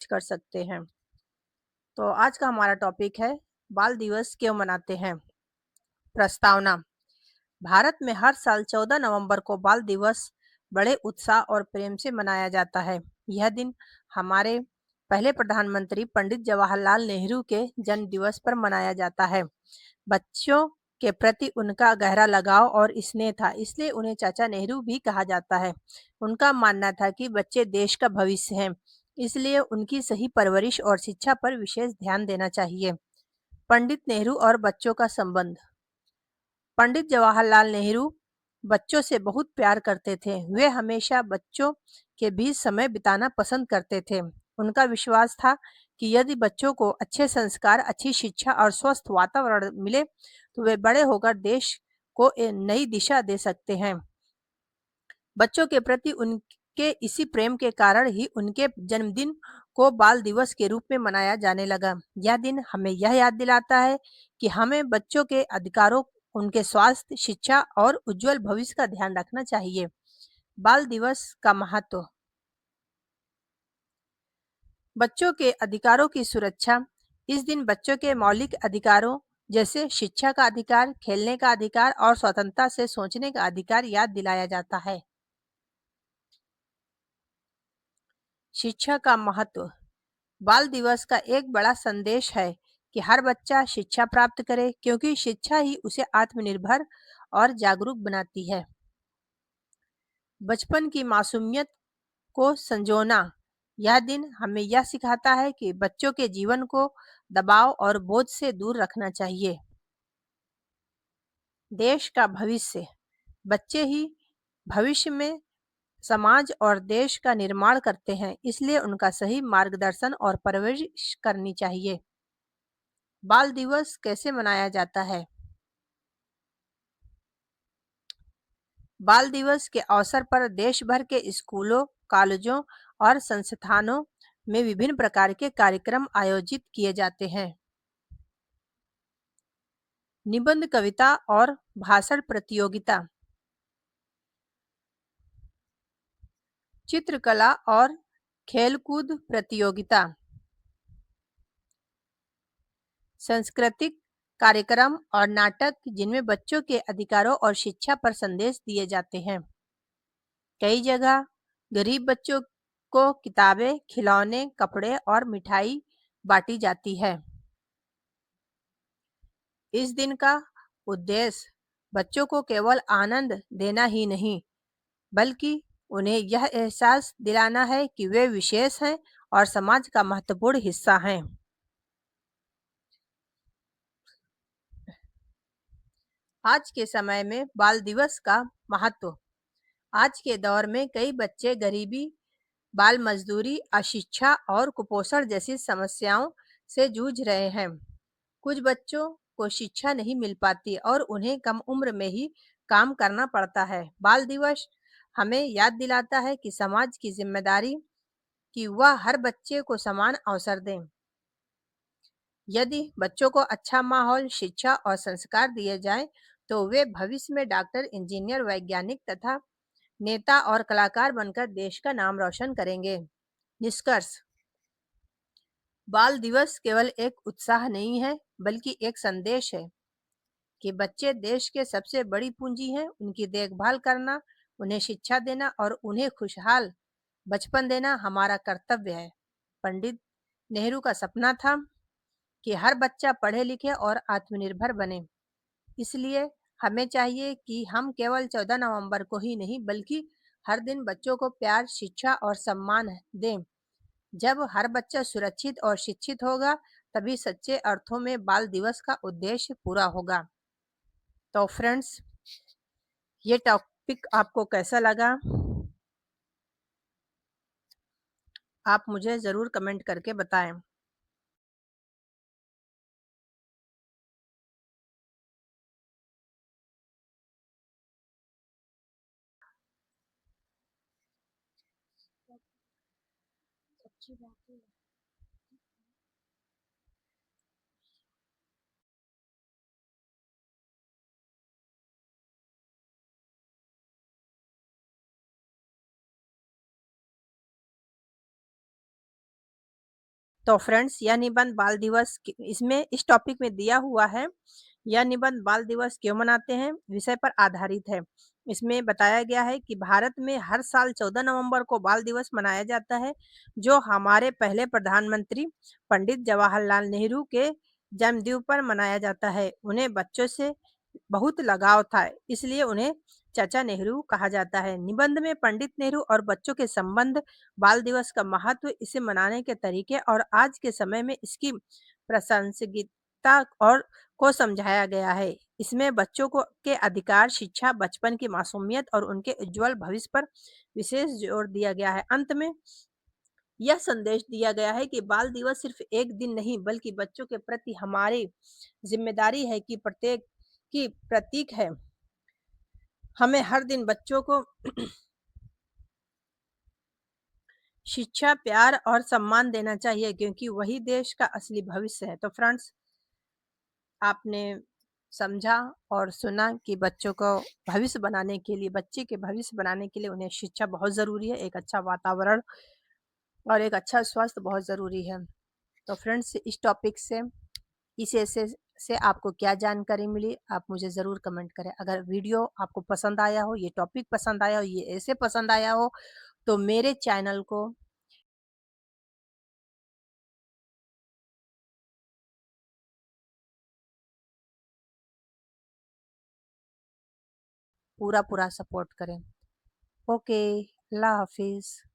कर सकते हैं। तो आज का हमारा टॉपिक है, बाल दिवस क्यों मनाते हैं। प्रस्तावना। भारत में हर साल 14 नवंबर को बाल दिवस बड़े उत्साह और प्रेम से मनाया जाता है। यह दिन हमारे पहले प्रधानमंत्री पंडित जवाहरलाल नेहरू के जन्म दिवस पर मनाया जाता है। बच्चों के प्रति उनका गहरा लगाव और स्नेह था, इसलिए उन्हें चाचा नेहरू भी कहा जाता है। उनका मानना था कि बच्चे देश का भविष्य हैं, इसलिए उनकी सही परवरिश और शिक्षा पर विशेष ध्यान देना चाहिए। पंडित नेहरू और बच्चों का संबंध। पंडित जवाहरलाल नेहरू बच्चों से बहुत प्यार करते थे। वे हमेशा बच्चों के बीच समय बिताना पसंद करते थे। उनका विश्वास था कि यदि बच्चों को अच्छे संस्कार, अच्छी शिक्षा और स्वस्थ वातावरण मिले तो वे बड़े होकर देश को एक नई दिशा दे सकते हैं। बच्चों के प्रति उनके इसी प्रेम के कारण ही उनके जन्मदिन को बाल दिवस के रूप में मनाया जाने लगा। यह दिन हमें यह याद दिलाता है कि हमें बच्चों के अधिकारों, उनके स्वास्थ्य, शिक्षा और उज्जवल भविष्य का ध्यान रखना चाहिए। बाल दिवस का महत्व। बच्चों के अधिकारों की सुरक्षा। इस दिन बच्चों के मौलिक अधिकारों जैसे शिक्षा का अधिकार, खेलने का अधिकार और स्वतंत्रता से सोचने का अधिकार याद दिलाया जाता है। शिक्षा का महत्व। बाल दिवस का एक बड़ा संदेश है कि हर बच्चा शिक्षा प्राप्त करे, क्योंकि शिक्षा ही उसे आत्मनिर्भर और जागरूक बनाती है। बचपन की मासूमियत को संजोना। यह दिन हमें यह सिखाता है कि बच्चों के जीवन को दबाव और बोझ से दूर रखना चाहिए। देश का भविष्य। बच्चे ही भविष्य में समाज और देश का निर्माण करते हैं, इसलिए उनका सही मार्गदर्शन और परवरिश करनी चाहिए। बाल दिवस कैसे मनाया जाता है। बाल दिवस के अवसर पर देश भर के स्कूलों, कॉलेजों और संस्थानों में विभिन्न प्रकार के कार्यक्रम आयोजित किए जाते हैं। निबंध, कविता और भाषण प्रतियोगिता, चित्रकला और खेलकूद प्रतियोगिता, सांस्कृतिक कार्यक्रम और नाटक जिनमें बच्चों के अधिकारों और शिक्षा पर संदेश दिए जाते हैं। कई जगह गरीब बच्चों को किताबें, खिलौने, कपड़े और मिठाई बांटी जाती है। इस दिन का उद्देश्य बच्चों को केवल आनंद देना ही नहीं, बल्कि उन्हें यह एहसास दिलाना है कि वे विशेष हैं और समाज का महत्वपूर्ण हिस्सा हैं। आज के समय में बाल दिवस का महत्व। आज के दौर में कई बच्चे गरीबी, बाल मजदूरी, अशिक्षा और कुपोषण जैसी समस्याओं से जूझ रहे हैं। कुछ बच्चों को शिक्षा नहीं मिल पाती और उन्हें कम उम्र में ही काम करना पड़ता है। बाल दिवस हमें याद दिलाता है कि समाज की जिम्मेदारी कि वह हर बच्चे को समान अवसर दें। यदि बच्चों को अच्छा माहौल, शिक्षा और संस्कार दिए जाएं, तो वे भविष्य में डॉक्टर, इंजीनियर, वैज्ञानिक तथा नेता और कलाकार बनकर देश का नाम रोशन करेंगे। निष्कर्ष। बाल दिवस केवल एक उत्साह नहीं है, बल्कि एक संदेश है कि बच्चे देश के सबसे बड़ी पूंजी हैं। उनकी देखभाल करना, उन्हें शिक्षा देना और उन्हें खुशहाल बचपन देना हमारा कर्तव्य है। पंडित नेहरू का सपना था कि हर बच्चा पढ़े लिखे और आत्मनिर्भर बने। इसलिए हमें चाहिए कि हम केवल 14 नवंबर को ही नहीं, बल्कि हर दिन बच्चों को प्यार, शिक्षा और सम्मान दें। जब हर बच्चा सुरक्षित और शिक्षित होगा, तभी सच्चे अर्थों में बाल दिवस का उद्देश्य पूरा होगा। तो फ्रेंड्स, ये टॉपिक आपको कैसा लगा? आप मुझे ज़रूर कमेंट करके बताएं। अच्छी बात है। तो फ्रेंड्स, यह निबंध बाल दिवस इसमें इस टॉपिक में दिया हुआ है। यह निबंध बाल दिवस क्यों मनाते हैं विषय पर आधारित है। इसमें बताया गया है कि भारत में हर साल 14 नवंबर को बाल दिवस मनाया जाता है, जो हमारे पहले प्रधानमंत्री पंडित जवाहरलाल नेहरू के जन्मदिन पर मनाया जाता है। उन्हें बच्चों से बहुत लगाव था, इसलिए उन्हें चाचा नेहरू कहा जाता है। निबंध में पंडित नेहरू और बच्चों के संबंध, बाल दिवस का महत्व, इसे मनाने के तरीके और आज के समय में इसकी प्रासंगिकता और को समझाया गया है। इसमें बच्चों को के अधिकार, शिक्षा, बचपन की मासूमियत और उनके उज्जवल भविष्य पर विशेष जोर दिया गया है। अंत में यह संदेश दिया गया है कि बाल दिवस सिर्फ एक दिन नहीं, बल्कि बच्चों के प्रति हमारी जिम्मेदारी है कि प्रत्येक की प्रतीक है। हमें हर दिन बच्चों को शिक्षा, प्यार और सम्मान देना चाहिए, क्योंकि वही देश का असली भविष्य है। तो फ्रेंड्स, आपने समझा और सुना कि बच्चों को भविष्य बनाने के लिए, बच्चे के भविष्य बनाने के लिए उन्हें शिक्षा बहुत ज़रूरी है, एक अच्छा वातावरण और एक अच्छा स्वास्थ्य बहुत ज़रूरी है। तो फ्रेंड्स, इस टॉपिक से, इस ऐसे से आपको क्या जानकारी मिली, आप मुझे ज़रूर कमेंट करें। अगर वीडियो आपको पसंद आया हो, ये टॉपिक पसंद आया हो, ये ऐसे पसंद आया हो, तो मेरे चैनल को पूरा-पूरा सपोर्ट करें। ओके, अल्लाह हाफ़िज़।